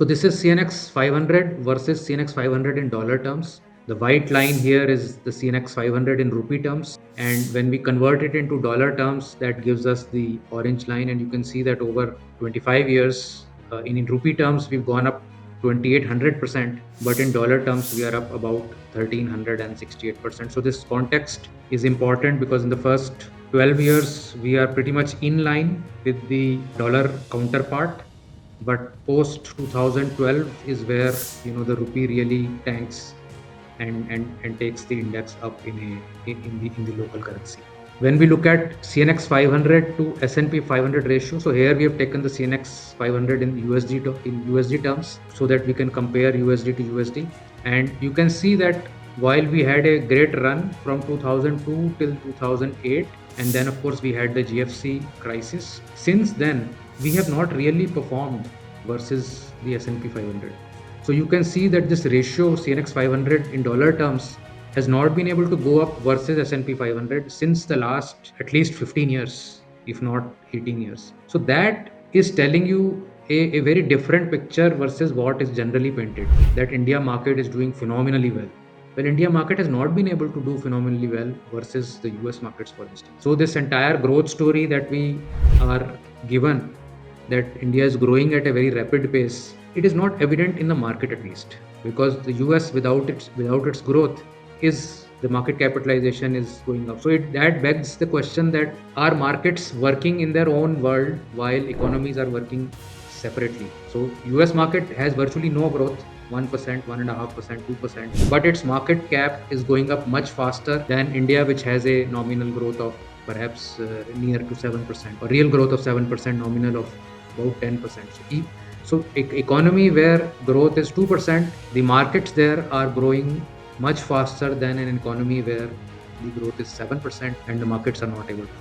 So this is CNX 500 versus CNX 500 in dollar terms. The white line here is the CNX 500 in rupee terms. And when we convert it into dollar terms, that gives us the orange line. And you can see that over 25 years, in rupee terms, we've gone up 2800%, but in dollar terms, we are up about 1368%. So this context is important because in the first 12 years, we are pretty much in line with the dollar counterpart. But post 2012 is where the rupee really tanks and takes the index up in the local currency. When we look at CNX 500 to S&P 500 ratio, so here we have taken the CNX 500 in USD terms so that we can compare USD to USD, and you can see that while we had a great run from 2002 till 2008, and then of course we had the GFC crisis, since then we have not really performed versus the S&P 500. So you can see that this ratio CNX 500 in dollar terms has not been able to go up versus S&P 500 since the last at least 15 years, if not 18 years. So that is telling you a very different picture versus what is generally painted, that India market is doing phenomenally well. Well, India market has not been able to do phenomenally well versus the US markets, for instance. So this entire growth story that we are given, that India is growing at a very rapid pace, it is not evident in the market, at least, because the US without its growth, is the market capitalization is going up. So that begs the question, that are markets working in their own world while economies are working separately? So US market has virtually no growth, 1%, 1.5%, 2%, but its market cap is going up much faster than India, which has a nominal growth of perhaps near to 7%, or real growth of 7%, nominal of about 10%. So economy where growth is 2%, the markets there are growing much faster than an economy where the growth is 7% and the markets are not able to.